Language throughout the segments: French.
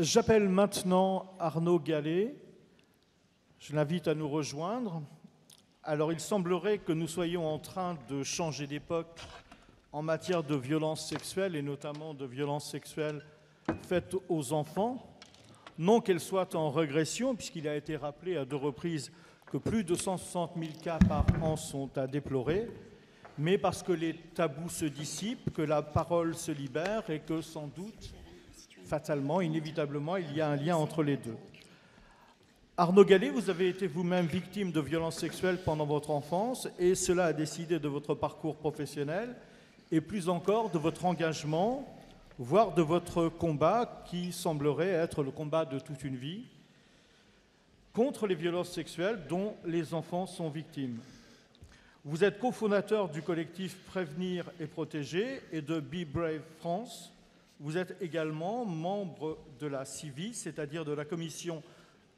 J'appelle maintenant Arnaud Gallet. Je l'invite à nous rejoindre. Alors, il semblerait que nous soyons en train de changer d'époque en matière de violences sexuelles, et notamment de violences sexuelles faites aux enfants. Non qu'elles soient en régression, puisqu'il a été rappelé à 2 reprises que plus de 160 000 cas par an sont à déplorer, mais parce que les tabous se dissipent, que la parole se libère et que, sans doute, fatalement, inévitablement, il y a un lien entre les deux. Arnaud Gallet, vous avez été vous-même victime de violences sexuelles pendant votre enfance et cela a décidé de votre parcours professionnel et plus encore de votre engagement, voire de votre combat qui semblerait être le combat de toute une vie contre les violences sexuelles dont les enfants sont victimes. Vous êtes cofondateur du collectif Prévenir et Protéger et de Be Brave France. Vous êtes également membre de la CIVI, c'est-à-dire de la commission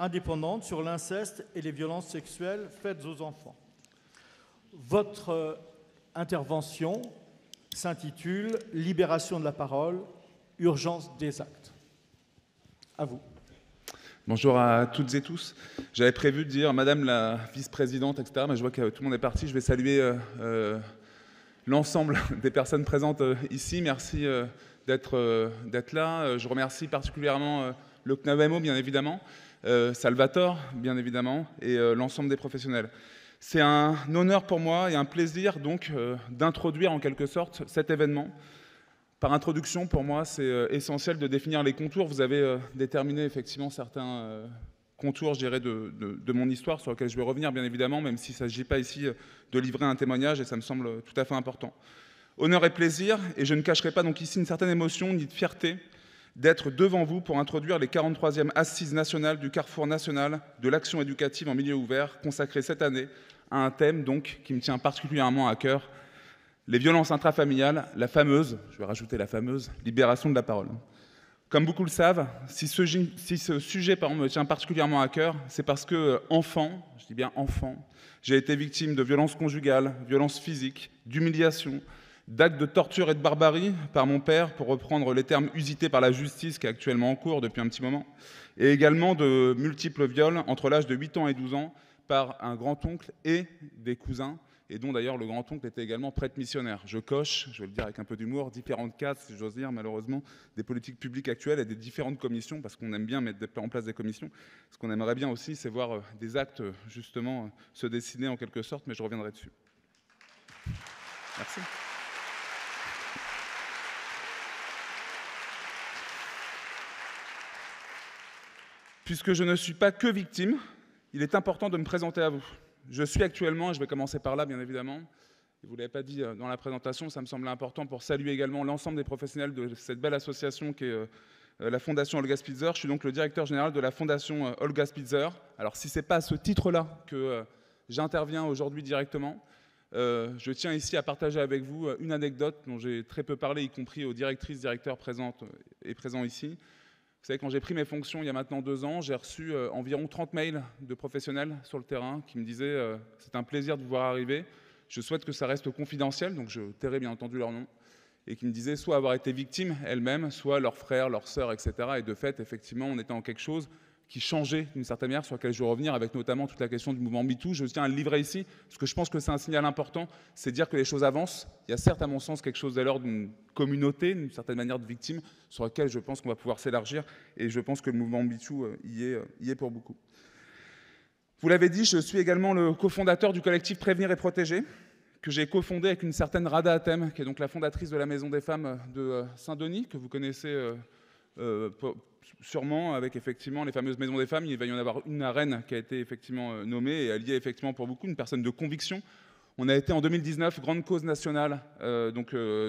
indépendante sur l'inceste et les violences sexuelles faites aux enfants. Votre intervention s'intitule « Libération de la parole, urgence des actes ». À vous. Bonjour à toutes et tous. J'avais prévu de dire Madame la vice-présidente, etc., mais je vois que tout le monde est parti. Je vais saluer l'ensemble des personnes présentes ici. Merci d'être là. Je remercie particulièrement le CNAVMO, bien évidemment, Salvatore, bien évidemment, et l'ensemble des professionnels. C'est un honneur pour moi et un plaisir donc d'introduire en quelque sorte cet événement. Par introduction, pour moi, c'est essentiel de définir les contours. Vous avez déterminé effectivement certains contours, je dirais, de mon histoire, sur lesquels je vais revenir, bien évidemment, même s'il ne s'agit pas ici de livrer un témoignage, et ça me semble tout à fait important. Honneur et plaisir, et je ne cacherai pas donc ici une certaine émotion ni de fierté d'être devant vous pour introduire les 43e Assises nationales du Carrefour national de l'action éducative en milieu ouvert, consacrées cette année à un thème donc qui me tient particulièrement à cœur, les violences intrafamiliales, la fameuse, je vais rajouter la fameuse, libération de la parole. Comme beaucoup le savent, si ce sujet me tient particulièrement à cœur, c'est parce que, enfant, je dis bien enfant, j'ai été victime de violences conjugales, violences physiques, d'humiliations, d'actes de torture et de barbarie par mon père, pour reprendre les termes usités par la justice qui est actuellement en cours depuis un petit moment, et également de multiples viols entre l'âge de 8 ans et 12 ans par un grand-oncle et des cousins, et dont d'ailleurs le grand-oncle était également prêtre missionnaire. Je coche, je vais le dire avec un peu d'humour, différentes cases, si j'ose dire, malheureusement, des politiques publiques actuelles et des différentes commissions, parce qu'on aime bien mettre en place des commissions. Ce qu'on aimerait bien aussi, c'est voir des actes, justement, se dessiner en quelque sorte, mais je reviendrai dessus. Merci. Puisque je ne suis pas que victime, il est important de me présenter à vous. Je suis actuellement, et je vais commencer par là bien évidemment, vous ne l'avez pas dit dans la présentation, ça me semble important pour saluer également l'ensemble des professionnels de cette belle association qui est la Fondation Olga Spitzer. Je suis donc le directeur général de la Fondation Olga Spitzer. Alors si ce n'est pas à ce titre-là que j'interviens aujourd'hui directement, je tiens ici à partager avec vous une anecdote dont j'ai très peu parlé, y compris aux directrices, directeurs présents ici. Vous savez, quand j'ai pris mes fonctions il y a maintenant 2 ans, j'ai reçu environ 30 mails de professionnels sur le terrain qui me disaient « c'est un plaisir de vous voir arriver, je souhaite que ça reste confidentiel », donc je tairai bien entendu leur nom, et qui me disaient soit avoir été victimes elles-mêmes, soit leurs frères, leurs sœurs, etc. Et de fait, effectivement, on était en quelque chose qui changeait d'une certaine manière, sur laquelle je vais revenir, avec notamment toute la question du mouvement MeToo. Je tiens à le livrer ici, parce que je pense que c'est un signal important, c'est dire que les choses avancent. Il y a certes, à mon sens, quelque chose de l'ordre d'une communauté, d'une certaine manière de victimes, sur laquelle je pense qu'on va pouvoir s'élargir, et je pense que le mouvement MeToo y est pour beaucoup. Vous l'avez dit, je suis également le cofondateur du collectif Prévenir et Protéger, que j'ai cofondé avec une certaine Rada Hatem, qui est donc la fondatrice de la Maison des Femmes de Saint-Denis, que vous connaissez sûrement, avec effectivement les fameuses maisons des femmes. Il va y en avoir une à Rennes qui a été effectivement nommée, et elle y est effectivement pour beaucoup une personne de conviction. On a été en 2019 grande cause nationale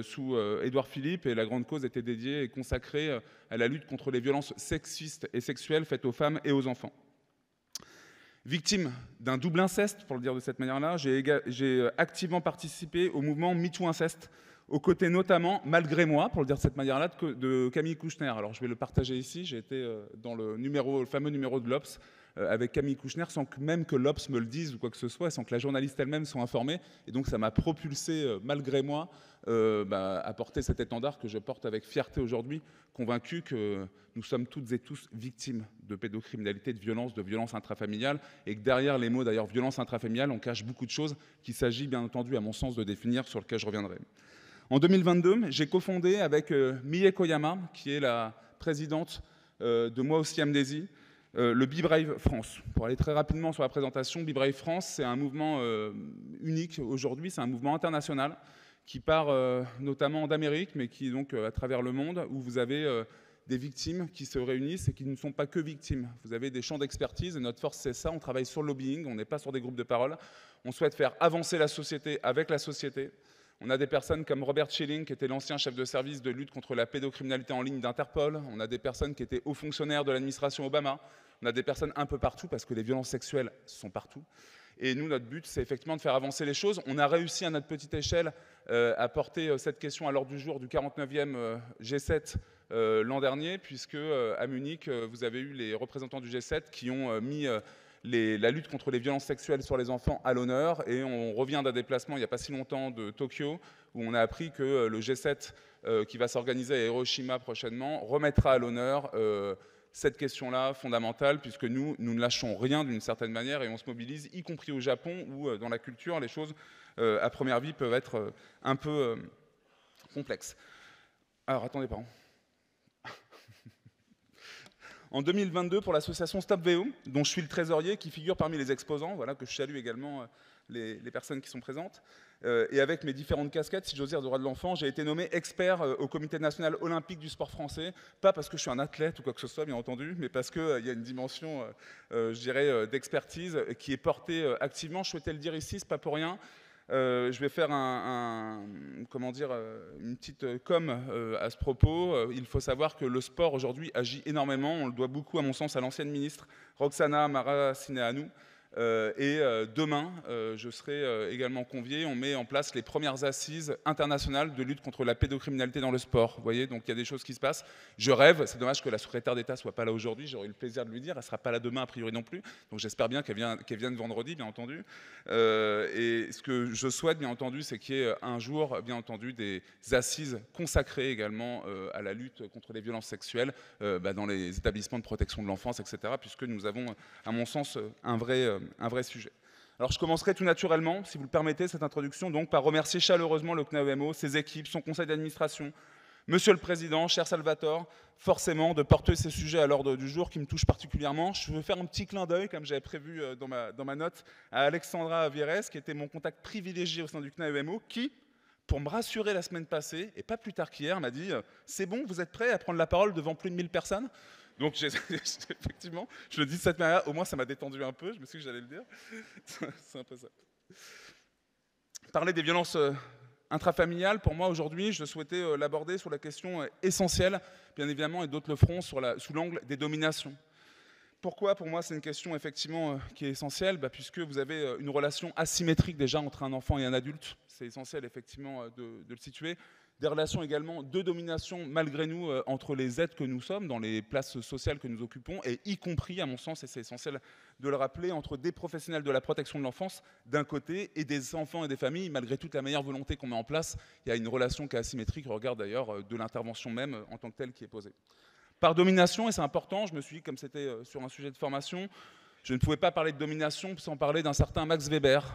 sous Édouard Philippe, et la grande cause était dédiée et consacrée à la lutte contre les violences sexistes et sexuelles faites aux femmes et aux enfants. Victime d'un double inceste, pour le dire de cette manière-là, j'ai activement participé au mouvement MeToo Inceste, aux côtés notamment, malgré moi, pour le dire de cette manière-là, de Camille Kouchner. Alors je vais le partager ici, j'ai été dans le fameux numéro de l'Obs, avec Camille Kouchner sans que même que l'Obs me le dise ou quoi que ce soit, sans que la journaliste elle-même soit informée. Et donc ça m'a propulsé, malgré moi, à porter cet étendard que je porte avec fierté aujourd'hui, convaincu que nous sommes toutes et tous victimes de pédocriminalité, de violence intrafamiliale, et que derrière les mots d'ailleurs violence intrafamiliale, on cache beaucoup de choses qu'il s'agit bien entendu à mon sens de définir, sur lesquelles je reviendrai. En 2022, j'ai cofondé avec Mie Koyama, qui est la présidente de Moi aussi Amnésie, le Be Brave France. Pour aller très rapidement sur la présentation, Be Brave France, c'est un mouvement unique aujourd'hui, c'est un mouvement international qui part notamment d'Amérique, mais qui est donc à travers le monde, où vous avez des victimes qui se réunissent et qui ne sont pas que victimes. Vous avez des champs d'expertise, et notre force c'est ça, on travaille sur le lobbying, on n'est pas sur des groupes de parole, on souhaite faire avancer la société avec la société. On a des personnes comme Robert Schilling, qui était l'ancien chef de service de lutte contre la pédocriminalité en ligne d'Interpol. On a des personnes qui étaient hauts fonctionnaires de l'administration Obama. On a des personnes un peu partout, parce que les violences sexuelles sont partout. Et nous, notre but, c'est effectivement de faire avancer les choses. On a réussi à notre petite échelle à porter cette question à l'ordre du jour du 49e G7 l'an dernier, puisque à Munich, vous avez eu les représentants du G7 qui ont mis la lutte contre les violences sexuelles sur les enfants à l'honneur, et on revient d'un déplacement il n'y a pas si longtemps de Tokyo, où on a appris que le G7 qui va s'organiser à Hiroshima prochainement remettra à l'honneur cette question-là fondamentale, puisque nous ne lâchons rien d'une certaine manière, et on se mobilise, y compris au Japon, où dans la culture, les choses, à première vue, peuvent être un peu complexes. Alors, attendez, pardon. En 2022, pour l'association Stop VO, dont je suis le trésorier, qui figure parmi les exposants, voilà, que je salue également les personnes qui sont présentes, et avec mes différentes casquettes, si j'ose dire, de droit de l'enfant, j'ai été nommé expert au Comité national olympique du sport français, pas parce que je suis un athlète ou quoi que ce soit, bien entendu, mais parce qu'il y a une dimension, je dirais, d'expertise qui est portée activement. Je souhaitais le dire ici, c'est pas pour rien. Je vais faire comment dire, une petite com à ce propos. Il faut savoir que le sport aujourd'hui agit énormément. On le doit beaucoup, à mon sens, à l'ancienne ministre Roxana Maracineanu. Et demain, je serai également convié. On met en place les premières assises internationales de lutte contre la pédocriminalité dans le sport. Vous voyez, donc il y a des choses qui se passent. Je rêve, c'est dommage que la secrétaire d'État ne soit pas là aujourd'hui. J'aurais eu le plaisir de lui dire. Elle ne sera pas là demain, a priori non plus. Donc j'espère bien qu'elle vienne vendredi, bien entendu. Et ce que je souhaite, bien entendu, c'est qu'il y ait un jour, bien entendu, des assises consacrées également à la lutte contre les violences sexuelles dans les établissements de protection de l'enfance, etc., puisque nous avons, à mon sens, un vrai sujet. Alors je commencerai tout naturellement, si vous le permettez, cette introduction, donc par remercier chaleureusement le CNAEMO, ses équipes, son conseil d'administration, Monsieur le Président, cher Salvatore, forcément de porter ces sujets à l'ordre du jour qui me touchent particulièrement. Je veux faire un petit clin d'œil, comme j'avais prévu dans ma note, à Alexandra Vieres, qui était mon contact privilégié au sein du CNAEMO, qui, pour me rassurer la semaine passée, et pas plus tard qu'hier, m'a dit « C'est bon, vous êtes prêts à prendre la parole devant plus de 1000 personnes ?» Donc, effectivement, je le dis de cette manière, au moins ça m'a détendu un peu, je me suis dit que j'allais le dire. C'est un peu ça. Parler des violences intrafamiliales, pour moi aujourd'hui, je souhaitais l'aborder sur la question essentielle, bien évidemment, et d'autres le feront sous l'angle des dominations. Pourquoi, pour moi, c'est une question effectivement qui est essentielle, puisque vous avez une relation asymétrique déjà entre un enfant et un adulte. C'est essentiel effectivement de le situer. Des relations également de domination, malgré nous, entre les êtres que nous sommes, dans les places sociales que nous occupons, et y compris, à mon sens, et c'est essentiel de le rappeler, entre des professionnels de la protection de l'enfance, d'un côté, et des enfants et des familles, malgré toute la meilleure volonté qu'on met en place. Il y a une relation qui est asymétrique, au regard d'ailleurs de l'intervention même en tant que telle qui est posée. Par domination, et c'est important, je me suis dit, comme c'était sur un sujet de formation, je ne pouvais pas parler de domination sans parler d'un certain Max Weber,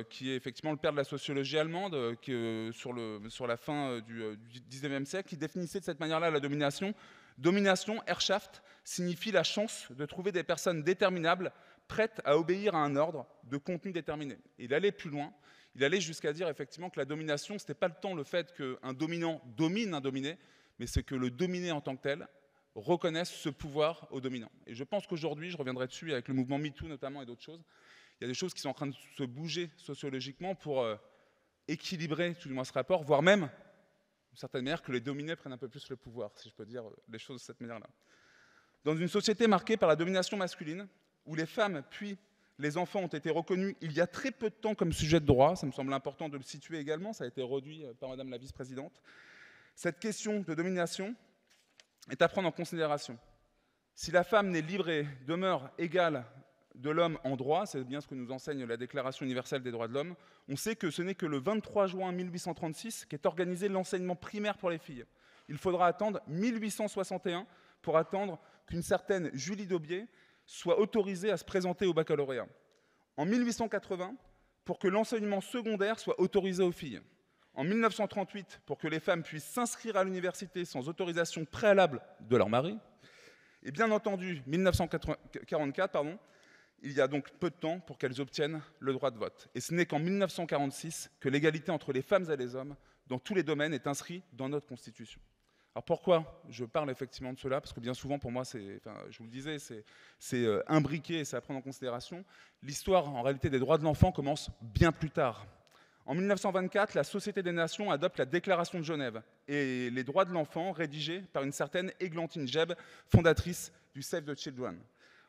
qui est effectivement le père de la sociologie allemande, qui, sur la fin du XIXe siècle, qui définissait de cette manière-là la domination. Domination, Herrschaft, signifie la chance de trouver des personnes déterminables, prêtes à obéir à un ordre de contenu déterminé. Et il allait plus loin, il allait jusqu'à dire effectivement que la domination, ce n'était pas le fait qu'un dominant domine un dominé, mais c'est que le dominé en tant que tel reconnaissent ce pouvoir aux dominants. Et je pense qu'aujourd'hui, je reviendrai dessus avec le mouvement MeToo notamment et d'autres choses, il y a des choses qui sont en train de se bouger sociologiquement pour équilibrer tout du moins ce rapport, voire même, d'une certaine manière, que les dominés prennent un peu plus le pouvoir, si je peux dire les choses de cette manière-là. Dans une société marquée par la domination masculine, où les femmes puis les enfants ont été reconnus il y a très peu de temps comme sujet de droit, ça me semble important de le situer également, ça a été redit par Madame la vice-présidente, cette question de domination est à prendre en considération. Si la femme n'est libre et demeure égale de l'homme en droit, c'est bien ce que nous enseigne la Déclaration universelle des droits de l'homme, on sait que ce n'est que le 23 juin 1836 qu'est organisé l'enseignement primaire pour les filles. Il faudra attendre 1861 pour attendre qu'une certaine Julie Daubié soit autorisée à se présenter au baccalauréat. En 1880, pour que l'enseignement secondaire soit autorisé aux filles. En 1938, pour que les femmes puissent s'inscrire à l'université sans autorisation préalable de leur mari. Et bien entendu, 1944, il y a donc peu de temps pour qu'elles obtiennent le droit de vote. Et ce n'est qu'en 1946 que l'égalité entre les femmes et les hommes, dans tous les domaines, est inscrite dans notre Constitution. Alors pourquoi je parle effectivement de cela? Parce que bien souvent, pour moi, je vous le disais, c'est imbriqué et c'est à prendre en considération. L'histoire, en réalité, des droits de l'enfant commence bien plus tard. En 1924, la Société des Nations adopte la Déclaration de Genève et les droits de l'enfant rédigés par une certaine Églantine Jebb, fondatrice du Save the Children.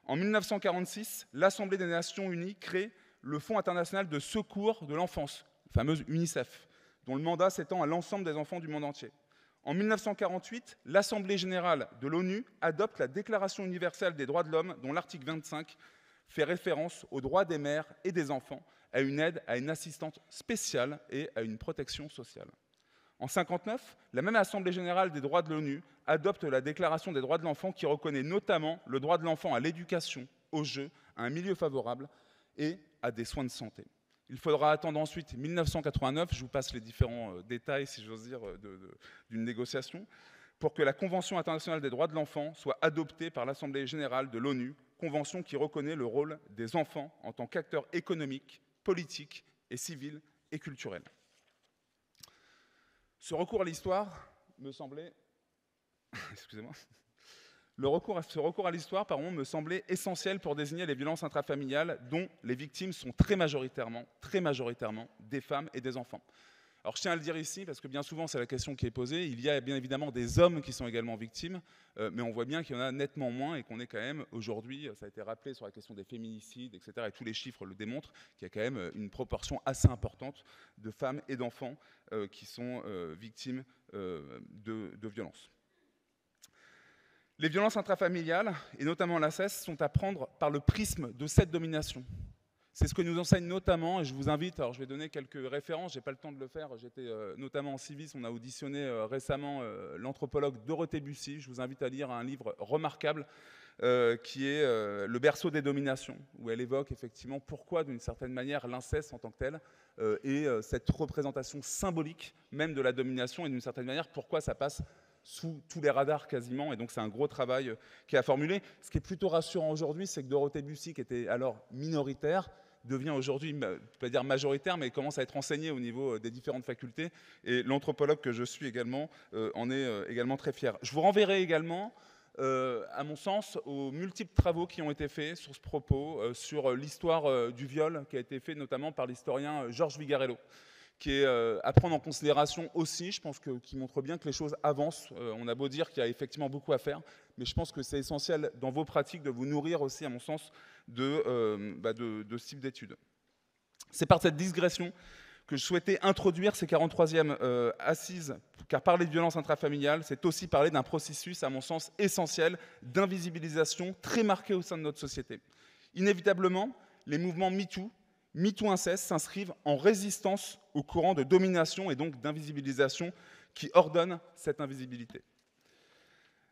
En 1946, l'Assemblée des Nations Unies crée le Fonds international de secours de l'enfance, la fameuse UNICEF, dont le mandat s'étend à l'ensemble des enfants du monde entier. En 1948, l'Assemblée générale de l'ONU adopte la Déclaration universelle des droits de l'homme, dont l'article 25 fait référence aux droits des mères et des enfants, à une aide, à une assistance spéciale et à une protection sociale. En 1959, la même Assemblée générale des droits de l'ONU adopte la Déclaration des droits de l'enfant qui reconnaît notamment le droit de l'enfant à l'éducation, au jeu, à un milieu favorable et à des soins de santé. Il faudra attendre ensuite 1989, je vous passe les différents détails, si j'ose dire, d'une négociation, pour que la Convention internationale des droits de l'enfant soit adoptée par l'Assemblée générale de l'ONU, convention qui reconnaît le rôle des enfants en tant qu'acteurs économiques, politiques et civils et culturels. Ce recours à l'histoire me semblait... Excusez-moi. Ce recours à l'histoire, me semblait essentiel pour désigner les violences intrafamiliales dont les victimes sont très majoritairement des femmes et des enfants. Alors je tiens à le dire ici, parce que bien souvent c'est la question qui est posée, il y a bien évidemment des hommes qui sont également victimes, mais on voit bien qu'il y en a nettement moins et qu'on est quand même aujourd'hui, ça a été rappelé sur la question des féminicides, etc., et tous les chiffres le démontrent, qu'il y a quand même une proportion assez importante de femmes et d'enfants qui sont victimes de violences. Les violences intrafamiliales, et notamment l'inceste, sont à prendre par le prisme de cette domination. C'est ce que nous enseigne notamment, et je vous invite, alors je vais donner quelques références, je n'ai pas le temps de le faire, j'étais notamment en Civis, on a auditionné récemment l'anthropologue Dorothée Bussy, je vous invite à lire un livre remarquable qui est Le berceau des dominations, où elle évoque effectivement pourquoi, d'une certaine manière, l'inceste en tant que tel, et cette représentation symbolique même de la domination, et d'une certaine manière, pourquoi ça passe sous tous les radars quasiment, et donc c'est un gros travail qui a formulé. Ce qui est plutôt rassurant aujourd'hui, c'est que Dorothée Bussy, qui était alors minoritaire, devient aujourd'hui, je ne vais pas dire majoritaire, mais commence à être enseignée au niveau des différentes facultés, et l'anthropologue que je suis également en est également très fier. Je vous renverrai également, à mon sens, aux multiples travaux qui ont été faits sur ce propos, sur l'histoire du viol, qui a été fait notamment par l'historien Georges Vigarello, qui est à prendre en considération aussi, je pense qui montre bien que les choses avancent. On a beau dire qu'il y a effectivement beaucoup à faire, mais je pense que c'est essentiel dans vos pratiques de vous nourrir aussi, à mon sens, de ce type d'études. C'est par cette digression que je souhaitais introduire ces 43e assises, car parler de violence intrafamiliale, c'est aussi parler d'un processus, à mon sens, essentiel d'invisibilisation très marqué au sein de notre société. Inévitablement, les mouvements MeToo, MeToo-inceste s'inscrivent en résistance au courant de domination et donc d'invisibilisation qui ordonne cette invisibilité.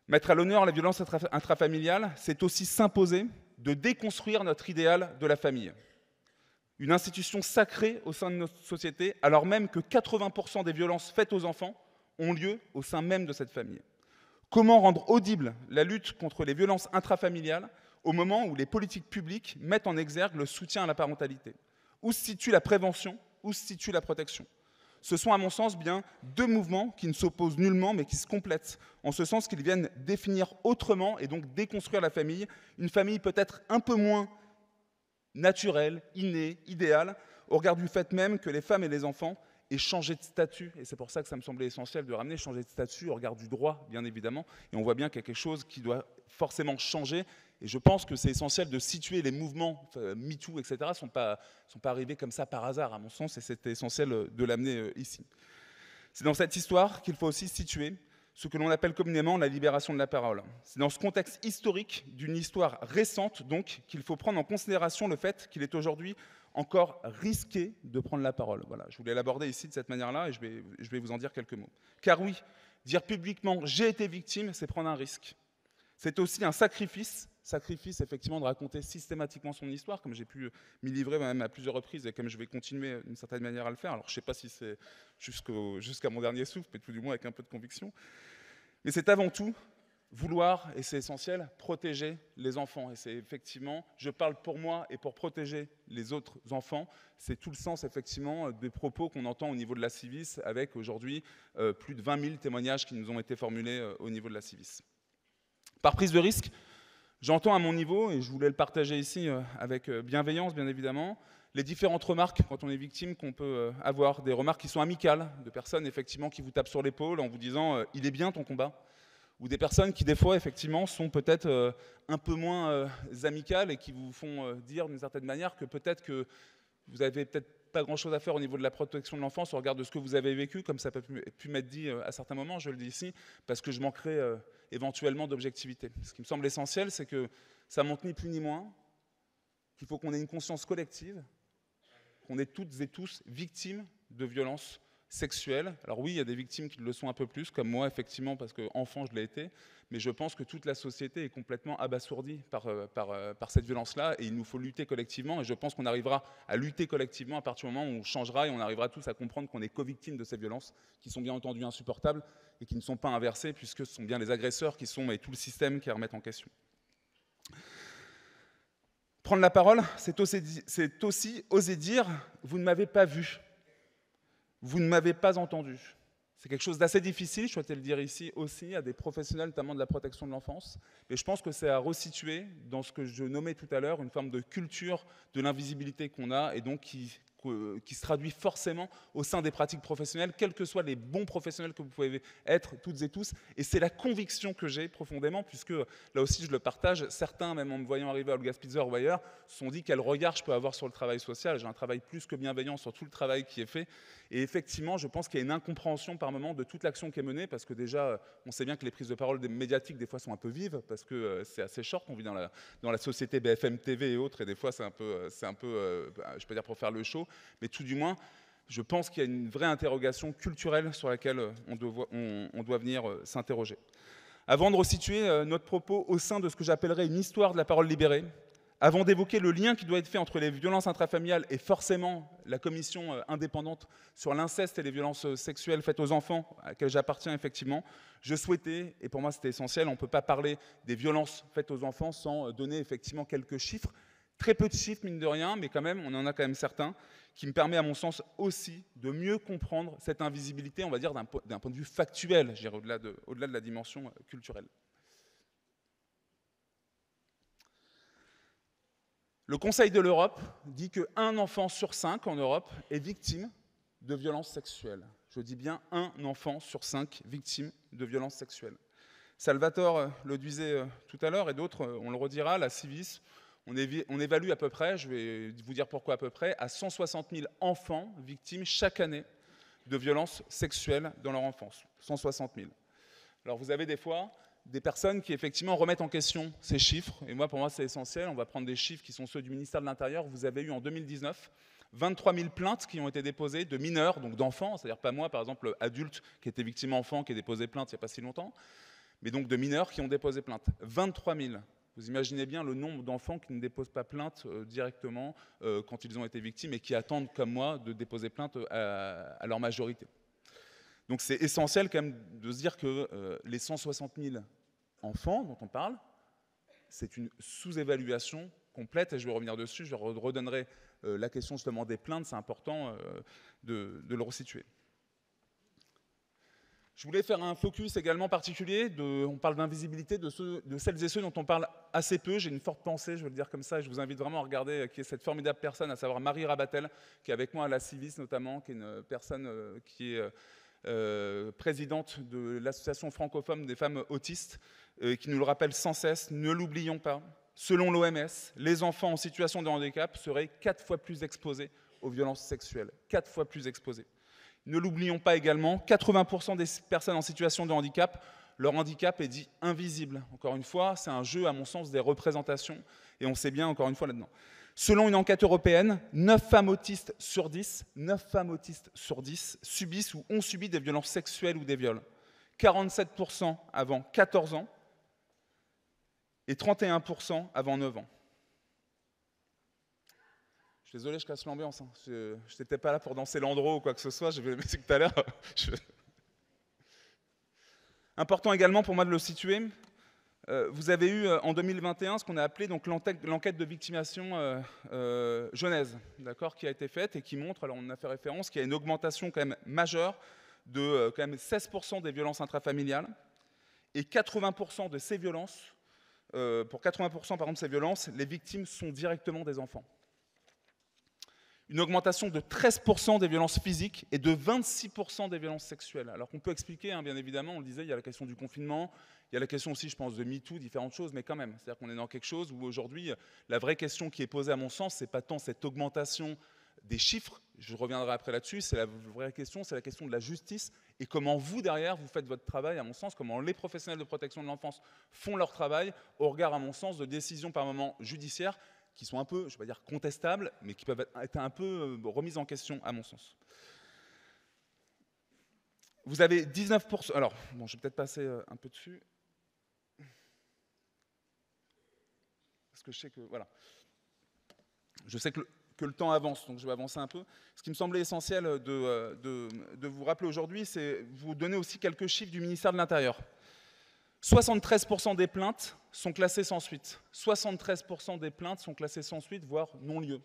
Mettre à l'honneur la violence intrafamiliale, c'est aussi s'imposer de déconstruire notre idéal de la famille. Une institution sacrée au sein de notre société, alors même que 80% des violences faites aux enfants ont lieu au sein même de cette famille. Comment rendre audible la lutte contre les violences intrafamiliales au moment où les politiques publiques mettent en exergue le soutien à la parentalité? Où se situe la prévention? Où se situe la protection? Ce sont, à mon sens, bien deux mouvements qui ne s'opposent nullement, mais qui se complètent, en ce sens qu'ils viennent définir autrement et donc déconstruire la famille, une famille peut-être un peu moins naturelle, innée, idéale, au regard du fait même que les femmes et les enfants aient changé de statut, et c'est pour ça que ça me semblait essentiel de ramener changer de statut au regard du droit, bien évidemment, et on voit bien qu'il y a quelque chose qui doit forcément changer. Et je pense que c'est essentiel de situer les mouvements MeToo, etc., ne sont pas arrivés comme ça par hasard, à mon sens, et c'était essentiel de l'amener ici. C'est dans cette histoire qu'il faut aussi situer ce que l'on appelle communément la libération de la parole. C'est dans ce contexte historique d'une histoire récente, donc, qu'il faut prendre en considération le fait qu'il est aujourd'hui encore risqué de prendre la parole. Voilà, je voulais l'aborder ici de cette manière-là et je vais vous en dire quelques mots. Car oui, dire publiquement « j'ai été victime », c'est prendre un risque. C'est aussi un sacrifice effectivement de raconter systématiquement son histoire, comme j'ai pu m'y livrer même à plusieurs reprises et comme je vais continuer d'une certaine manière à le faire. Alors je ne sais pas si c'est jusqu'à mon dernier souffle, mais tout du moins avec un peu de conviction. Mais c'est avant tout vouloir, et c'est essentiel, protéger les enfants. Et c'est effectivement, je parle pour moi et pour protéger les autres enfants, c'est tout le sens effectivement des propos qu'on entend au niveau de la Civis, avec aujourd'hui plus de 20 000 témoignages qui nous ont été formulés au niveau de la Civis. Par prise de risque, j'entends à mon niveau, et je voulais le partager ici avec bienveillance bien évidemment, les différentes remarques quand on est victime qu'on peut avoir, des remarques qui sont amicales, de personnes effectivement qui vous tapent sur l'épaule en vous disant « il est bien ton combat », ou des personnes qui des fois effectivement sont peut-être un peu moins amicales et qui vous font dire d'une certaine manière que peut-être que vous n'avez peut-être pas grand-chose à faire au niveau de la protection de l'enfance au regard de ce que vous avez vécu, comme ça peut pu m'être dit à certains moments, je le dis ici, parce que je manquerai éventuellement d'objectivité. Ce qui me semble essentiel, c'est que ça montre ni plus ni moins qu'il faut qu'on ait une conscience collective, qu'on est toutes et tous victimes de violences sexuelles. Alors oui, il y a des victimes qui le sont un peu plus, comme moi, effectivement, parce qu'enfant, je l'ai été, mais je pense que toute la société est complètement abasourdie par cette violence-là, et il nous faut lutter collectivement, et je pense qu'on arrivera à lutter collectivement à partir du moment où on changera, et on arrivera tous à comprendre qu'on est co-victimes de ces violences, qui sont bien entendu insupportables, et qui ne sont pas inversées, puisque ce sont bien les agresseurs qui sont, et tout le système qui remettent en question. Prendre la parole, c'est aussi oser dire « vous ne m'avez pas vu ». Vous ne m'avez pas entendu. C'est quelque chose d'assez difficile, je souhaitais le dire ici aussi, à des professionnels, notamment de la protection de l'enfance. Et je pense que c'est à resituer dans ce que je nommais tout à l'heure, une forme de culture de l'invisibilité qu'on a, et donc qui se traduit forcément au sein des pratiques professionnelles, quels que soient les bons professionnels que vous pouvez être toutes et tous. Et c'est la conviction que j'ai profondément, puisque là aussi je le partage, certains, même en me voyant arriver à Olga Spitzer ou ailleurs, se sont dit quel regard je peux avoir sur le travail social. J'ai un travail plus que bienveillant sur tout le travail qui est fait. Et effectivement, je pense qu'il y a une incompréhension par moment de toute l'action qui est menée, parce que déjà, on sait bien que les prises de parole médiatiques, des fois, sont un peu vives, parce que c'est assez short. On vit dans la société BFM TV et autres, et des fois, c'est un peu, je peux dire pour faire le show, mais tout du moins, je pense qu'il y a une vraie interrogation culturelle sur laquelle on doit venir s'interroger. Avant de resituer notre propos au sein de ce que j'appellerais une histoire de la parole libérée, avant d'évoquer le lien qui doit être fait entre les violences intrafamiliales et forcément la commission indépendante sur l'inceste et les violences sexuelles faites aux enfants, à laquelle j'appartiens effectivement, je souhaitais, et pour moi c'était essentiel, on ne peut pas parler des violences faites aux enfants sans donner effectivement quelques chiffres, très peu de chiffres mine de rien, mais quand même, on en a quand même certains, qui me permet à mon sens aussi de mieux comprendre cette invisibilité, on va dire d'un point de vue factuel, je dirais, au-delà de la dimension culturelle. Le Conseil de l'Europe dit qu'un enfant sur 5 en Europe est victime de violences sexuelles. Je dis bien un enfant sur 5 victime de violences sexuelles. Salvatore le disait tout à l'heure, et d'autres, on le redira, la Civis, on évalue à peu près, je vais vous dire pourquoi à peu près, à 160 000 enfants victimes chaque année de violences sexuelles dans leur enfance. 160 000. Alors vous avez des fois des personnes qui effectivement remettent en question ces chiffres, et moi pour moi c'est essentiel, on va prendre des chiffres qui sont ceux du ministère de l'Intérieur. Vous avez eu en 2019 23 000 plaintes qui ont été déposées de mineurs, donc d'enfants, c'est-à-dire pas moi par exemple adulte qui était victime enfant, qui a déposé plainte il n'y a pas si longtemps, mais donc de mineurs qui ont déposé plainte. 23 000. Vous imaginez bien le nombre d'enfants qui ne déposent pas plainte directement quand ils ont été victimes et qui attendent comme moi de déposer plainte à leur majorité. Donc c'est essentiel quand même de se dire que les 160 000 enfants dont on parle, c'est une sous-évaluation complète, et je vais revenir dessus, je redonnerai la question justement des plaintes, c'est important de le resituer. Je voulais faire un focus également particulier, on parle d'invisibilité, de celles et ceux dont on parle assez peu. J'ai une forte pensée, je vais le dire comme ça, et je vous invite vraiment à regarder qui est cette formidable personne, à savoir Marie Rabatel, qui est avec moi à la Civis notamment, qui est une personne qui est présidente de l'association francophone des femmes autistes, qui nous le rappelle sans cesse, ne l'oublions pas, selon l'OMS, les enfants en situation de handicap seraient 4 fois plus exposés aux violences sexuelles, 4 fois plus exposés. Ne l'oublions pas également, 80% des personnes en situation de handicap, leur handicap est dit invisible. Encore une fois, c'est un jeu, à mon sens, des représentations, et on sait bien, encore une fois, là-dedans. Selon une enquête européenne, 9 femmes autistes sur 10 subissent ou ont subi des violences sexuelles ou des viols. 47% avant 14 ans et 31% avant 9 ans. Je suis désolé, je casse l'ambiance. Hein. Je n'étais pas là pour danser l'andro ou quoi que ce soit, j'ai vu la musique tout à l'heure. Important également pour moi de le situer, vous avez eu en 2021 ce qu'on a appelé donc l'enquête de victimation Genèse, qui a été faite et qui montre, alors on en a fait référence, qu'il y a une augmentation quand même majeure de quand même 16% des violences intrafamiliales et 80% de ces violences, pour 80% par exemple de ces violences, les victimes sont directement des enfants. Une augmentation de 13% des violences physiques et de 26% des violences sexuelles. Alors qu'on peut expliquer, hein, bien évidemment, on le disait, il y a la question du confinement, il y a la question aussi, je pense, de MeToo, différentes choses, mais quand même. C'est-à-dire qu'on est dans quelque chose où aujourd'hui, la vraie question qui est posée à mon sens, c'est pas tant cette augmentation des chiffres, je reviendrai après là-dessus, c'est la vraie question, c'est la question de la justice et comment vous, derrière, vous faites votre travail, à mon sens, comment les professionnels de protection de l'enfance font leur travail au regard, à mon sens, de décisions par moments judiciaires qui sont un peu, je ne vais pas dire contestables, mais qui peuvent être un peu remises en question, à mon sens. Vous avez 19%... Alors, bon, je vais peut-être passer un peu dessus. Parce que je sais que... Voilà. Je sais que le temps avance, donc je vais avancer un peu. Ce qui me semblait essentiel de vous rappeler aujourd'hui, c'est vous donner aussi quelques chiffres du ministère de l'Intérieur. 73% des plaintes sont classées sans suite. 73% des plaintes sont classées sans suite, voire non-lieu.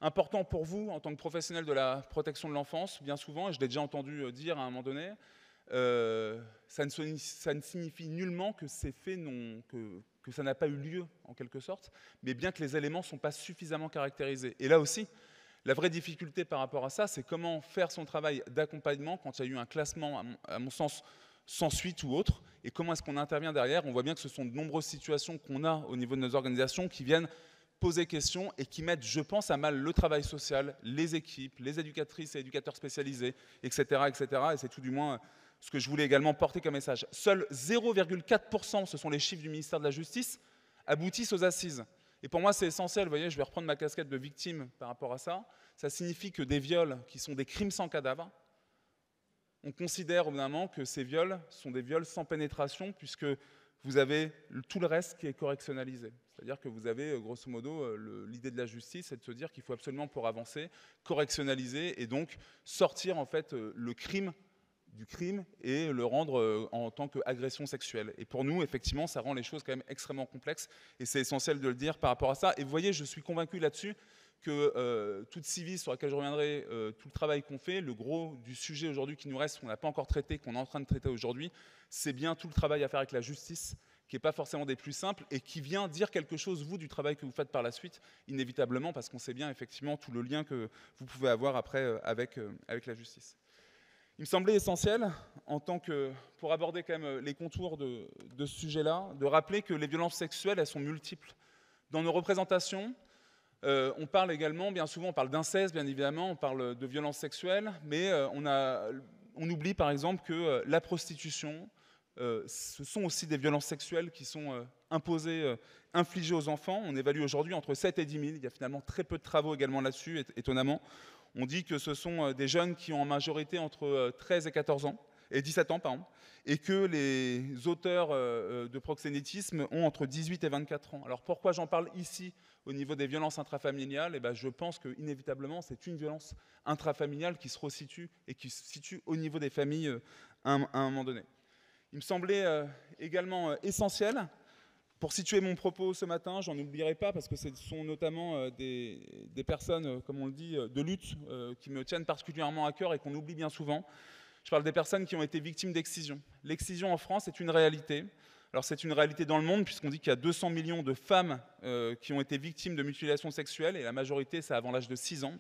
Important pour vous, en tant que professionnel de la protection de l'enfance, bien souvent, et je l'ai déjà entendu dire à un moment donné, ça ne signifie nullement que ces faits que ça n'a pas eu lieu, en quelque sorte, mais bien que les éléments ne sont pas suffisamment caractérisés. Et là aussi, la vraie difficulté par rapport à ça, c'est comment faire son travail d'accompagnement quand il y a eu un classement, à mon sens, sans suite ou autre, et comment est-ce qu'on intervient derrière. On voit bien que ce sont de nombreuses situations qu'on a au niveau de nos organisations qui viennent poser question et qui mettent, je pense, à mal le travail social, les équipes, les éducatrices et éducateurs spécialisés, etc. etc. Et c'est tout du moins ce que je voulais également porter comme message. Seuls 0,4%, ce sont les chiffres du ministère de la Justice, aboutissent aux assises. Et pour moi, c'est essentiel, vous voyez, je vais reprendre ma casquette de victime par rapport à ça. Ça signifie que des viols qui sont des crimes sans cadavre, on considère au bout d'un moment que ces viols sont des viols sans pénétration, puisque vous avez tout le reste qui est correctionnalisé. C'est-à-dire que vous avez, grosso modo, l'idée de la justice, c'est de se dire qu'il faut absolument, pour avancer, correctionnaliser et donc sortir en fait le crime du crime et le rendre en tant qu'agression sexuelle. Et pour nous, effectivement, ça rend les choses quand même extrêmement complexes et c'est essentiel de le dire par rapport à ça. Et vous voyez, je suis convaincu là-dessus que toute Civis, sur laquelle je reviendrai, tout le travail qu'on fait, le gros du sujet aujourd'hui qui nous reste, qu'on n'a pas encore traité, qu'on est en train de traiter aujourd'hui, c'est bien tout le travail à faire avec la justice, qui n'est pas forcément des plus simples, et qui vient dire quelque chose, vous, du travail que vous faites par la suite, inévitablement, parce qu'on sait bien, effectivement, tout le lien que vous pouvez avoir après avec la justice. Il me semblait essentiel, pour aborder quand même les contours de ce sujet-là, de rappeler que les violences sexuelles, elles sont multiples. Dans nos représentations, on parle également, bien souvent, on parle d'inceste, bien évidemment, on parle de violences sexuelles, mais on oublie par exemple que la prostitution, ce sont aussi des violences sexuelles qui sont imposées, infligées aux enfants. On évalue aujourd'hui entre 7 et 10 000. Il y a finalement très peu de travaux également là-dessus, étonnamment. On dit que ce sont des jeunes qui ont en majorité entre 13 et 14 ans, et 17 ans, pardon, et que les auteurs de proxénétisme ont entre 18 et 24 ans. Alors pourquoi j'en parle ici au niveau des violences intrafamiliales? Eh bien, je pense qu'inévitablement, c'est une violence intrafamiliale qui se resitue et qui se situe au niveau des familles à un moment donné. Il me semblait également essentiel, pour situer mon propos ce matin, j'en oublierai pas, parce que ce sont notamment des personnes, comme on le dit, de lutte, qui me tiennent particulièrement à cœur et qu'on oublie bien souvent. Je parle des personnes qui ont été victimes d'excision. L'excision en France est une réalité. Alors c'est une réalité dans le monde, puisqu'on dit qu'il y a 200 millions de femmes qui ont été victimes de mutilation sexuelle, et la majorité, c'est avant l'âge de 6 ans.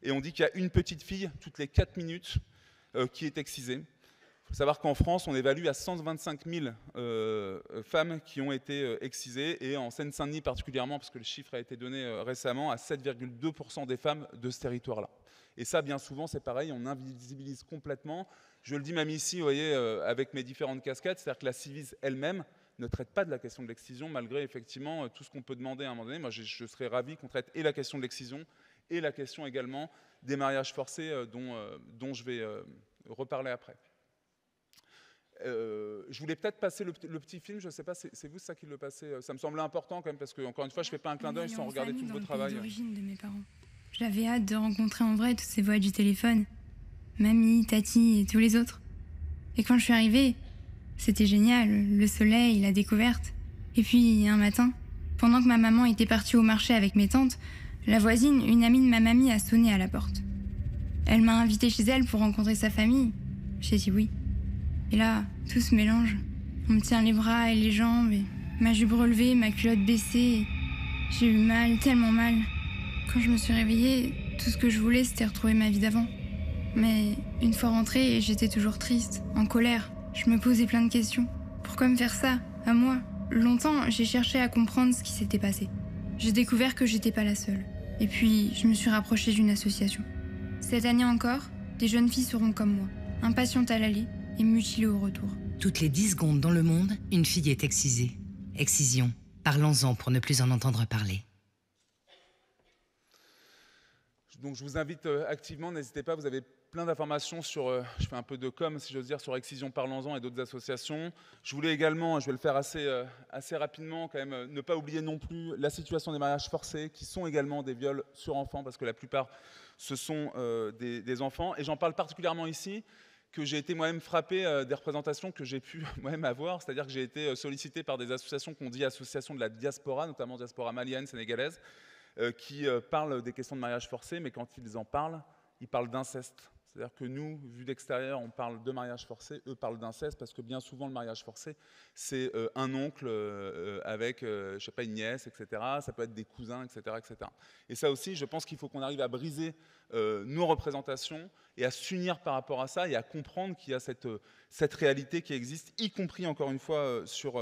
Et on dit qu'il y a une petite fille, toutes les 4 minutes, qui est excisée. Il faut savoir qu'en France, on évalue à 125 000 femmes qui ont été excisées, et en Seine-Saint-Denis particulièrement, parce que le chiffre a été donné récemment, à 7,2% des femmes de ce territoire-là. Et ça, bien souvent, c'est pareil, on invisibilise complètement. Je le dis même ici, vous voyez, avec mes différentes casquettes, c'est-à-dire que la Civis elle-même ne traite pas de la question de l'excision, malgré effectivement tout ce qu'on peut demander à un moment donné. Moi, je serais ravi qu'on traite et la question de l'excision et la question également des mariages forcés dont je vais reparler après. Je voulais peut-être passer le petit film, je ne sais pas, c'est vous ça qui le passez. Ça me semblait important quand même, parce que, encore une fois, je ne fais pas un clin d'œil sans regarder tout le beau travail. D'origine de mes parents. J'avais hâte de rencontrer en vrai toutes ces voix du téléphone. Mamie, Tati et tous les autres. Et quand je suis arrivée, c'était génial, le soleil, la découverte. Et puis, un matin, pendant que ma maman était partie au marché avec mes tantes, la voisine, une amie de ma mamie, a sonné à la porte. Elle m'a invitée chez elle pour rencontrer sa famille. J'ai dit oui. Et là, tout se mélange. On me tient les bras et les jambes, et ma jupe relevée, ma culotte baissée. J'ai eu mal, tellement mal. Quand je me suis réveillée, tout ce que je voulais, c'était retrouver ma vie d'avant. Mais une fois rentrée, j'étais toujours triste, en colère. Je me posais plein de questions. Pourquoi me faire ça, à moi? Longtemps, j'ai cherché à comprendre ce qui s'était passé. J'ai découvert que j'étais pas la seule. Et puis, je me suis rapprochée d'une association. Cette année encore, des jeunes filles seront comme moi, impatientes à l'aller et mutilées au retour. Toutes les 10 secondes dans le monde, une fille est excisée. Excision. Parlons-en pour ne plus en entendre parler. Donc je vous invite activement, n'hésitez pas, vous avez plein d'informations sur, je fais un peu de com si j'ose dire, sur Excision Parlons-en et d'autres associations. Je voulais également, je vais le faire assez rapidement quand même, ne pas oublier non plus la situation des mariages forcés, qui sont également des viols sur enfants, parce que la plupart, ce sont des enfants. Et j'en parle particulièrement ici, que j'ai été moi-même frappé des représentations que j'ai pu moi-même avoir, c'est-à-dire que j'ai été sollicité par des associations qu'on dit associations de la diaspora, notamment diaspora malienne, sénégalaise, qui parlent des questions de mariage forcé, mais quand ils en parlent, ils parlent d'inceste. C'est-à-dire que nous, vu d'extérieur, on parle de mariage forcé, eux parlent d'inceste, parce que bien souvent, le mariage forcé, c'est un oncle avec, je ne sais pas, une nièce, etc. Ça peut être des cousins, etc., etc. Et ça aussi, je pense qu'il faut qu'on arrive à briser nos représentations et à s'unir par rapport à ça et à comprendre qu'il y a cette réalité qui existe, y compris, encore une fois, sur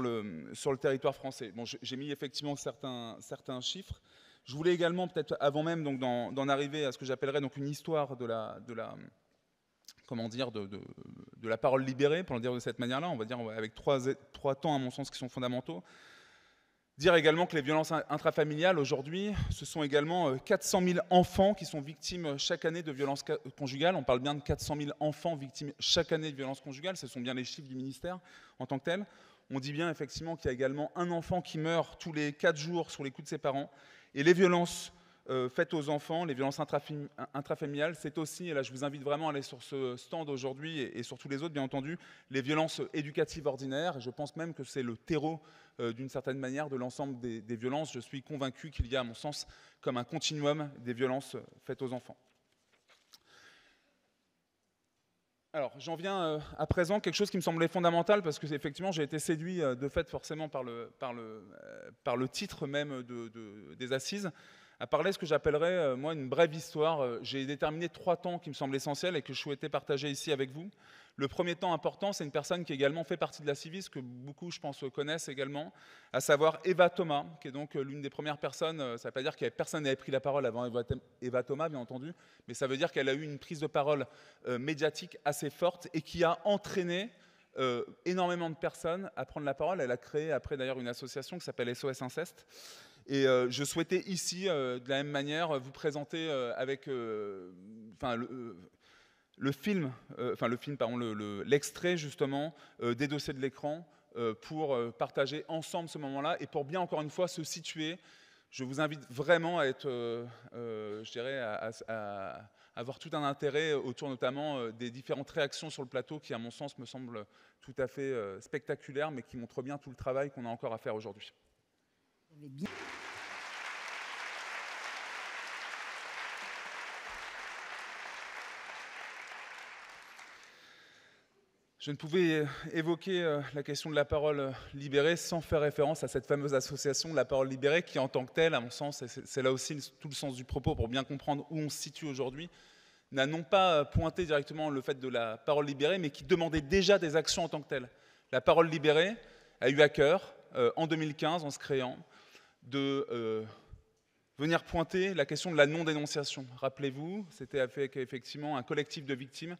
le territoire français. Bon, j'ai mis effectivement certains chiffres. Je voulais également, peut-être avant même d'en arriver à ce que j'appellerais donc une histoire de la parole libérée, pour le dire de cette manière-là, on va dire avec trois temps à mon sens qui sont fondamentaux. Dire également que les violences intrafamiliales aujourd'hui, ce sont également 400 000 enfants qui sont victimes chaque année de violences conjugales. On parle bien de 400 000 enfants victimes chaque année de violences conjugales, ce sont bien les chiffres du ministère en tant que tel. On dit bien effectivement qu'il y a également un enfant qui meurt tous les 4 jours sous les coups de ses parents. Et les violences faites aux enfants, les violences intrafamiliales, c'est aussi, et là je vous invite vraiment à aller sur ce stand aujourd'hui et sur tous les autres, bien entendu, les violences éducatives ordinaires. Et je pense même que c'est le terreau, d'une certaine manière, de l'ensemble des violences. Je suis convaincu qu'il y a, à mon sens, comme un continuum des violences faites aux enfants. Alors, j'en viens à présent quelque chose qui me semblait fondamental, parce que effectivement, j'ai été séduit de fait forcément par le titre même des assises, à parler de ce que j'appellerais, moi, une brève histoire. J'ai déterminé 3 temps qui me semblent essentiels et que je souhaitais partager ici avec vous. Le premier temps important, c'est une personne qui également fait partie de la Civis, que beaucoup, je pense, connaissent également, à savoir Eva Thomas, qui est donc l'une des premières personnes. Ça ne veut pas dire que personne n'avait pris la parole avant Eva Thomas, bien entendu, mais ça veut dire qu'elle a eu une prise de parole médiatique assez forte et qui a entraîné énormément de personnes à prendre la parole. Elle a créé après d'ailleurs une association qui s'appelle SOS Inceste. Et je souhaitais ici, de la même manière, vous présenter avec l'extrait justement des dossiers de l'écran pour partager ensemble ce moment-là et pour bien encore une fois se situer. Je vous invite vraiment à être, je dirais, à avoir tout un intérêt autour notamment des différentes réactions sur le plateau qui, à mon sens, me semblent tout à fait spectaculaires, mais qui montrent bien tout le travail qu'on a encore à faire aujourd'hui. Je ne pouvais évoquer la question de la parole libérée sans faire référence à cette fameuse association, La Parole Libérée, qui en tant que telle, à mon sens, et c'est là aussi tout le sens du propos pour bien comprendre où on se situe aujourd'hui, n'a non pas pointé directement le fait de la parole libérée, mais qui demandait déjà des actions en tant que telle. La Parole Libérée a eu à cœur, en 2015, en se créant, de venir pointer la question de la non-dénonciation. Rappelez-vous, c'était avec effectivement un collectif de victimes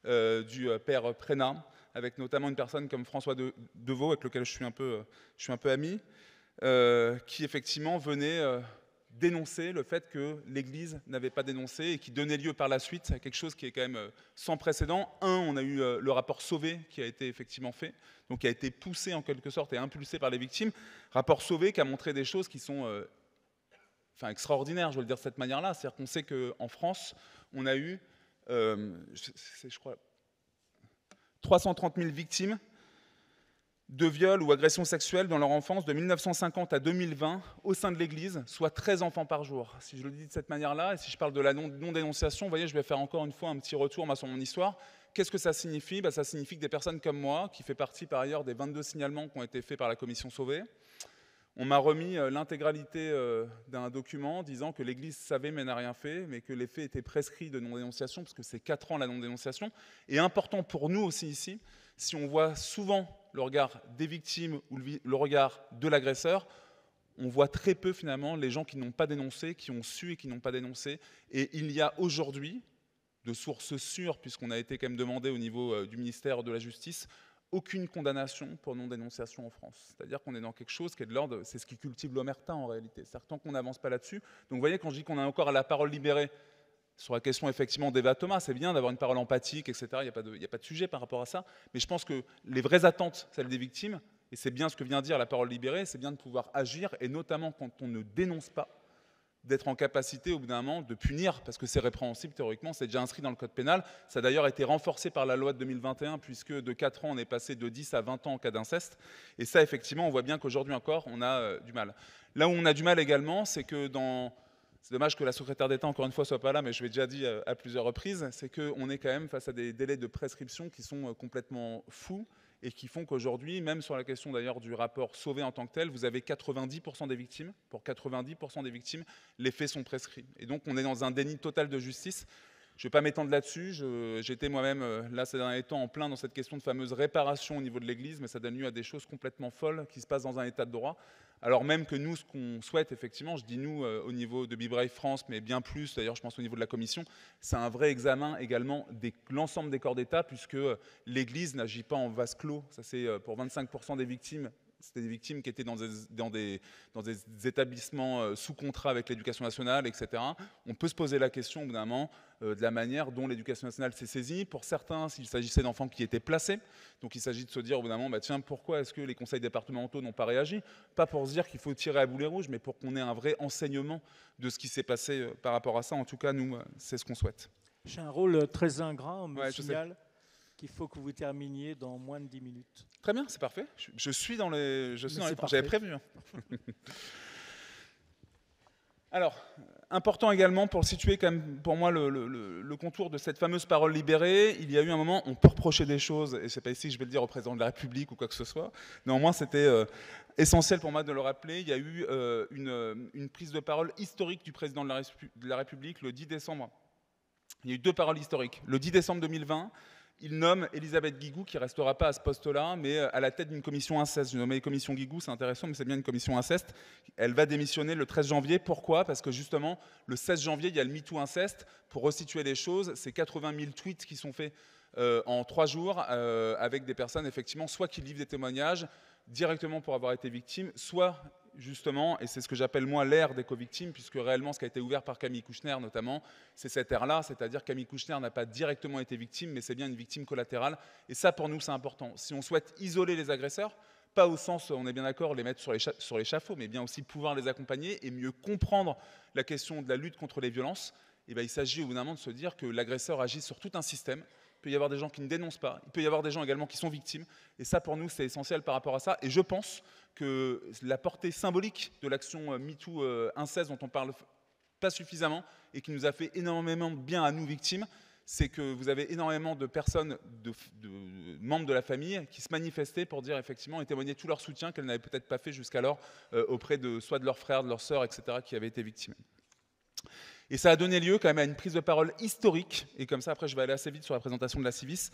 du père Prénat, avec notamment une personne comme François Deveau, avec lequel je suis un peu ami, qui effectivement venait dénoncer le fait que l'Église n'avait pas dénoncé et qui donnait lieu par la suite à quelque chose qui est quand même sans précédent. On a eu le rapport Sauvé qui a été effectivement fait, donc qui a été poussé en quelque sorte et impulsé par les victimes. Rapport Sauvé qui a montré des choses qui sont extraordinaires, je veux le dire de cette manière-là. C'est-à-dire qu'on sait qu'en France, on a eu, je crois, 330 000 victimes de viols ou agressions sexuelles dans leur enfance de 1950 à 2020 au sein de l'Église, soit 13 enfants par jour. Si je le dis de cette manière-là, et si je parle de la non-dénonciation, vous voyez, je vais faire encore une fois un petit retour sur mon histoire. Qu'est-ce que ça signifie ? Ça signifie que des personnes comme moi, qui fait partie par ailleurs des 22 signalements qui ont été faits par la commission Sauvé, on m'a remis l'intégralité d'un document disant que l'Église savait mais n'a rien fait, mais que les faits étaient prescrits de non-dénonciation, parce que c'est 4 ans la non-dénonciation. Et important pour nous aussi ici, si on voit souvent le regard des victimes ou le regard de l'agresseur, on voit très peu finalement les gens qui n'ont pas dénoncé, qui ont su et qui n'ont pas dénoncé. Et il y a aujourd'hui, de sources sûres, puisqu'on a été quand même demandé au niveau du ministère de la Justice, aucune condamnation pour non-dénonciation en France. C'est-à-dire qu'on est dans quelque chose qui est de l'ordre, c'est ce qui cultive l'omerta en réalité. C'est-à-dire tant qu'on n'avance pas là-dessus. Donc vous voyez, quand je dis qu'on a encore la parole libérée sur la question effectivement d'Eva Thomas, c'est bien d'avoir une parole empathique, etc. Il n'y a pas de sujet par rapport à ça. Mais je pense que les vraies attentes, celles des victimes, et c'est bien ce que vient dire la parole libérée, c'est bien de pouvoir agir, et notamment quand on ne dénonce pas, d'être en capacité au bout d'un moment de punir, parce que c'est répréhensible théoriquement, c'est déjà inscrit dans le code pénal. Ça a d'ailleurs été renforcé par la loi de 2021, puisque de 4 ans, on est passé de 10 à 20 ans en cas d'inceste. Et ça, effectivement, on voit bien qu'aujourd'hui encore, on a du mal. Là où on a du mal également, c'est que dans... C'est dommage que la secrétaire d'État, encore une fois, ne soit pas là, mais je l'ai déjà dit à plusieurs reprises, c'est qu'on est quand même face à des délais de prescription qui sont complètement fous et qui font qu'aujourd'hui, même sur la question d'ailleurs du rapport Sauvé en tant que tel, vous avez 90% des victimes. Pour 90% des victimes, les faits sont prescrits. Et donc on est dans un déni total de justice. Je ne vais pas m'étendre là-dessus. J'étais moi-même, là, ces derniers temps, en plein dans cette question de fameuse réparation au niveau de l'Église, mais ça donne lieu à des choses complètement folles qui se passent dans un état de droit. Alors même que nous, ce qu'on souhaite, effectivement, je dis nous, au niveau de Be Brave France, mais bien plus, d'ailleurs, je pense au niveau de la Commission, c'est un vrai examen également de l'ensemble des corps d'État, puisque l'Église n'agit pas en vase clos. Ça, c'est pour 25% des victimes. C'était des victimes qui étaient dans des établissements sous contrat avec l'éducation nationale, etc. On peut se poser la question, au bout d'un moment, de la manière dont l'éducation nationale s'est saisie. Pour certains, s'il s'agissait d'enfants qui étaient placés, donc il s'agit de se dire, au bout d'un moment, tiens, pourquoi est-ce que les conseils départementaux n'ont pas réagi ? Pas pour se dire qu'il faut tirer à boulet rouge, mais pour qu'on ait un vrai enseignement de ce qui s'est passé par rapport à ça. En tout cas, nous, c'est ce qu'on souhaite. J'ai un rôle très ingrat, on me signale qu'il faut que vous terminiez dans moins de 10 minutes. Très bien, c'est parfait. Je suis dans les temps. J'avais prévu. Alors, important également pour situer quand même pour moi le contour de cette fameuse parole libérée, il y a eu un moment, on peut reprocher des choses, et c'est pas ici que je vais le dire au président de la République ou quoi que ce soit, néanmoins c'était essentiel pour moi de le rappeler, il y a eu une prise de parole historique du président de la République le 10 décembre. Il y a eu 2 paroles historiques. Le 10 décembre 2020, il nomme Elisabeth Guigou, qui ne restera pas à ce poste-là, mais à la tête d'une commission inceste. Je nommais commission Guigou, c'est intéressant, mais c'est bien une commission inceste. Elle va démissionner le 13 janvier. Pourquoi ? Parce que justement, le 16 janvier, il y a le MeToo inceste. Pour resituer les choses, c'est 80 000 tweets qui sont faits en 3 jours, avec des personnes, effectivement, soit qui livrent des témoignages directement pour avoir été victimes, soit justement, et c'est ce que j'appelle moi l'ère des co-victimes, puisque réellement ce qui a été ouvert par Camille Kouchner notamment, c'est cette ère-là, c'est-à-dire Camille Kouchner n'a pas directement été victime, mais c'est bien une victime collatérale, et ça pour nous c'est important. Si on souhaite isoler les agresseurs, pas au sens, on est bien d'accord, les mettre sur l'échafaud, mais bien aussi pouvoir les accompagner et mieux comprendre la question de la lutte contre les violences, et il s'agit au bout d'un moment de se dire que l'agresseur agit sur tout un système. Il peut y avoir des gens qui ne dénoncent pas, il peut y avoir des gens également qui sont victimes, et ça pour nous c'est essentiel par rapport à ça, et je pense que la portée symbolique de l'action MeToo inceste dont on parle pas suffisamment, et qui nous a fait énormément de bien à nous victimes, c'est que vous avez énormément de personnes, de membres de la famille, qui se manifestaient pour dire effectivement et témoigner tout leur soutien qu'elles n'avaient peut-être pas fait jusqu'alors auprès de soit de leurs frères, de leurs sœurs, etc., qui avaient été victimes. Et ça a donné lieu quand même à une prise de parole historique, et comme ça après je vais aller assez vite sur la présentation de la Civis,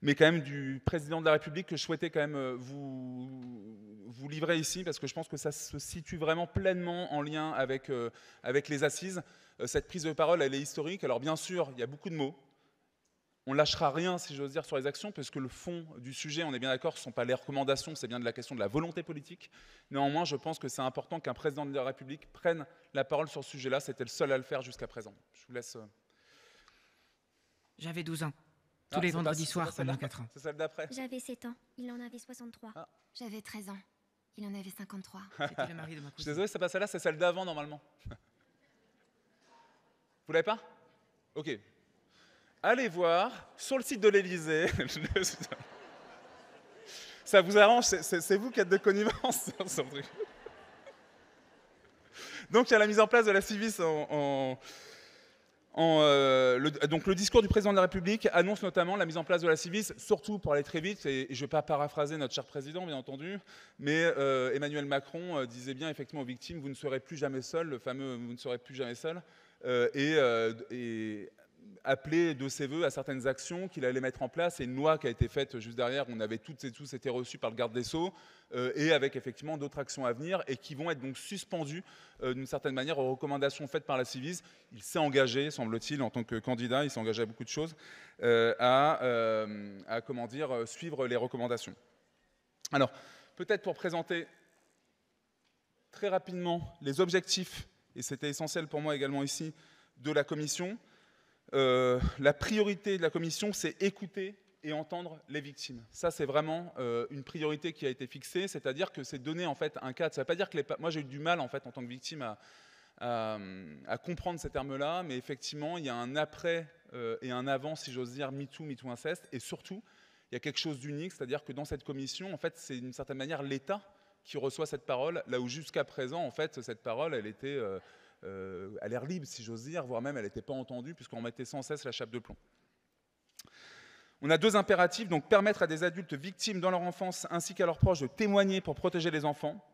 mais quand même du président de la République que je souhaitais quand même vous livrer ici, parce que je pense que ça se situe vraiment pleinement en lien avec les assises. Cette prise de parole, elle est historique. Alors bien sûr, il y a beaucoup de mots. On ne lâchera rien, si j'ose dire, sur les actions, parce que le fond du sujet, on est bien d'accord, ce ne sont pas les recommandations, c'est bien de la question de la volonté politique. Néanmoins, je pense que c'est important qu'un président de la République prenne la parole sur ce sujet-là. C'était le seul à le faire jusqu'à présent. Je vous laisse... J'avais 12 ans. Tous les vendredis soirs pendant 4 ans. C'est celle d'après. J'avais 7 ans. Il en avait 63. Ah. J'avais 13 ans. Il en avait 53. C'était le mari de ma Je suis cousine. désolé, c'est pas celle-là, c'est celle d'avant, normalement. Vous l'avez pas? Ok. Allez voir sur le site de l'Élysée. Ça vous arrange, c'est vous qui êtes de connivence. Donc il y a la mise en place de la Civis donc le discours du président de la République annonce notamment la mise en place de la Civis, surtout pour aller très vite, et je ne vais pas paraphraser notre cher président, bien entendu, mais Emmanuel Macron disait bien effectivement aux victimes, vous ne serez plus jamais seuls, le fameux « vous ne serez plus jamais seuls », et appelé de ses voeux à certaines actions qu'il allait mettre en place, et une loi qui a été faite juste derrière, on avait toutes et tous été reçus par le garde des Sceaux, et avec effectivement d'autres actions à venir, et qui vont être donc suspendues d'une certaine manière aux recommandations faites par la Civis. Il s'est engagé, semble-t-il, en tant que candidat, il s'est engagé à beaucoup de choses, à comment dire, suivre les recommandations. Alors, peut-être pour présenter très rapidement les objectifs, et c'était essentiel pour moi également ici, de la Commission. La priorité de la Commission, c'est écouter et entendre les victimes. Ça, c'est vraiment une priorité qui a été fixée, c'est-à-dire que c'est donner en fait un cadre. Ça ne veut pas dire que moi j'ai eu du mal en fait en tant que victime à comprendre ces termes-là, mais effectivement, il y a un après et un avant, si j'ose dire, MeToo, MeToo Inceste, et surtout, il y a quelque chose d'unique, c'est-à-dire que dans cette commission, en fait, c'est d'une certaine manière l'État qui reçoit cette parole, là où jusqu'à présent, en fait, cette parole, elle était à l'air libre, si j'ose dire, voire même elle n'était pas entendue, puisqu'on mettait sans cesse la chape de plomb. On a deux impératifs, donc permettre à des adultes victimes dans leur enfance ainsi qu'à leurs proches de témoigner pour protéger les enfants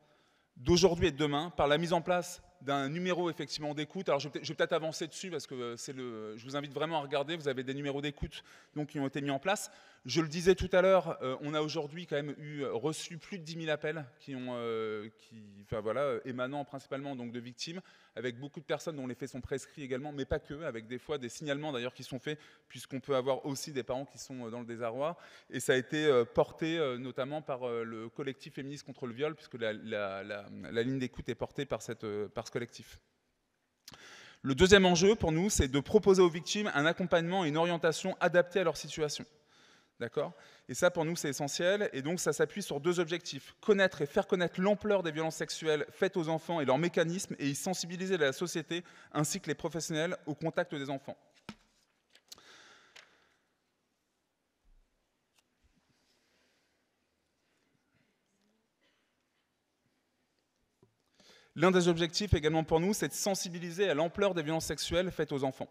d'aujourd'hui et de demain par la mise en place d'un numéro effectivement d'écoute. Alors je vais peut-être avancer dessus parce que je vous invite vraiment à regarder, vous avez des numéros d'écoute donc, qui ont été mis en place. Je le disais tout à l'heure, on a aujourd'hui quand même reçu plus de 10 000 appels émanant principalement donc, de victimes, avec beaucoup de personnes dont les faits sont prescrits également, mais pas que, avec des fois des signalements d'ailleurs qui sont faits, puisqu'on peut avoir aussi des parents qui sont dans le désarroi. Et ça a été porté notamment par le collectif féministe contre le viol, puisque la ligne d'écoute est portée par ce collectif. Le deuxième enjeu pour nous, c'est de proposer aux victimes un accompagnement et une orientation adaptés à leur situation. D'accord ? Et ça, pour nous, c'est essentiel. Et donc, ça s'appuie sur deux objectifs. Connaître et faire connaître l'ampleur des violences sexuelles faites aux enfants et leurs mécanismes, et y sensibiliser la société ainsi que les professionnels au contact des enfants. L'un des objectifs également pour nous, c'est de sensibiliser à l'ampleur des violences sexuelles faites aux enfants.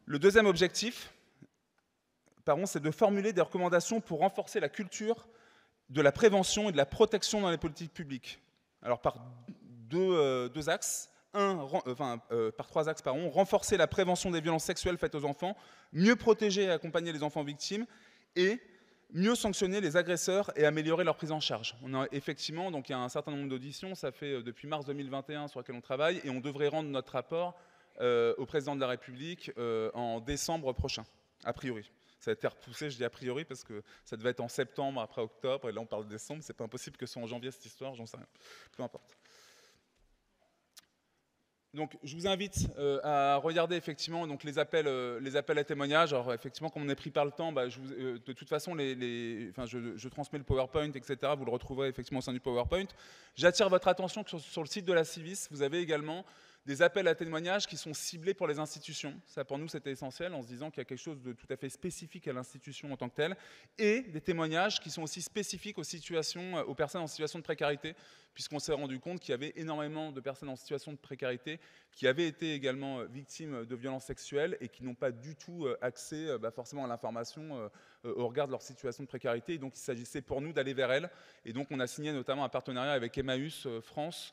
Le deuxième objectif, c'est de formuler des recommandations pour renforcer la culture de la prévention et de la protection dans les politiques publiques. Alors par deux axes, par trois axes, renforcer la prévention des violences sexuelles faites aux enfants, mieux protéger et accompagner les enfants victimes, et mieux sanctionner les agresseurs et améliorer leur prise en charge. On a effectivement, donc il y a un certain nombre d'auditions, ça fait depuis mars 2021 sur lesquelles on travaille, et on devrait rendre notre rapport au président de la République en décembre prochain, a priori. Ça a été repoussé, je dis a priori, parce que ça devait être en septembre, après octobre, et là on parle de décembre, c'est pas impossible que ce soit en janvier cette histoire, j'en sais rien, peu importe. Donc je vous invite à regarder effectivement donc, les appels à témoignages. Alors effectivement, comme on est pris par le temps, de toute façon, je transmets le PowerPoint, etc. Vous le retrouverez effectivement au sein du PowerPoint. J'attire votre attention que sur le site de la Civis, vous avez également des appels à témoignages qui sont ciblés pour les institutions. Ça, pour nous, c'était essentiel, en se disant qu'il y a quelque chose de tout à fait spécifique à l'institution en tant que telle, et des témoignages qui sont aussi spécifiques aux personnes en situation de précarité, puisqu'on s'est rendu compte qu'il y avait énormément de personnes en situation de précarité qui avaient été également victimes de violences sexuelles et qui n'ont pas du tout accès forcément à l'information au regard de leur situation de précarité. Et donc, il s'agissait pour nous d'aller vers elles. Et donc, on a signé notamment un partenariat avec Emmaüs France,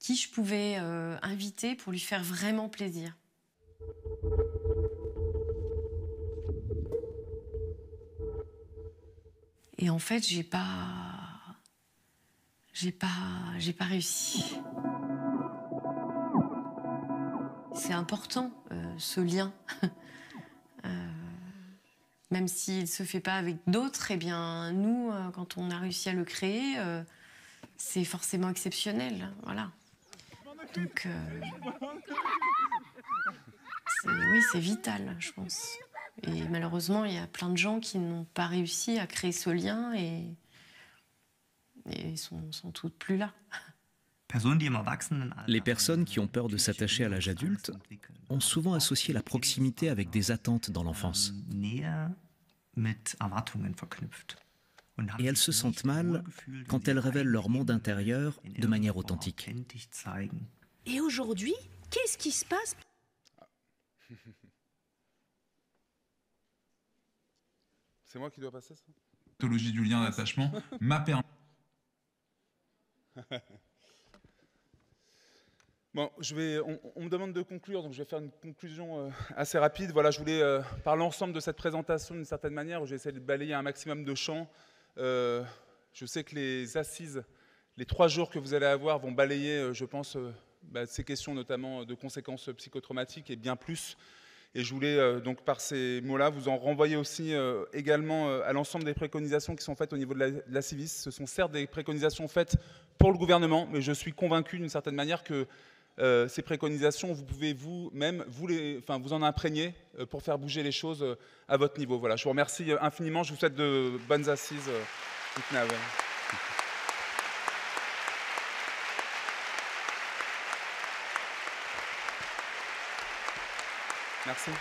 qui je pouvais inviter pour lui faire vraiment plaisir. Et en fait, j'ai pas réussi. C'est important, ce lien. Même s'il ne se fait pas avec d'autres, eh bien, nous, quand on a réussi à le créer, c'est forcément exceptionnel. Voilà. Donc, oui, c'est vital, je pense. Et malheureusement, il y a plein de gens qui n'ont pas réussi à créer ce lien et sont toutes plus là. Les personnes qui ont peur de s'attacher à l'âge adulte ont souvent associé la proximité avec des attentes dans l'enfance. Et elles se sentent mal quand elles révèlent leur monde intérieur de manière authentique. Et aujourd'hui, qu'est-ce qui se passe ? C'est moi qui dois passer ça ? La pathologie du lien d'attachement m'a permis... Bon, on me demande de conclure, donc je vais faire une conclusion assez rapide. Voilà, je voulais, par l'ensemble de cette présentation, d'une certaine manière, où j'ai essayé de balayer un maximum de champs. Je sais que les assises, les 3 jours que vous allez avoir vont balayer, je pense, ces questions notamment de conséquences psychotraumatiques et bien plus. Et je voulais donc par ces mots-là vous en renvoyer aussi également à l'ensemble des préconisations qui sont faites au niveau de la Civis. Ce sont certes des préconisations faites pour le gouvernement, mais je suis convaincu d'une certaine manière que ces préconisations, vous pouvez vous-même vous en imprégner pour faire bouger les choses à votre niveau. Voilà, je vous remercie infiniment, je vous souhaite de bonnes assises. Merci.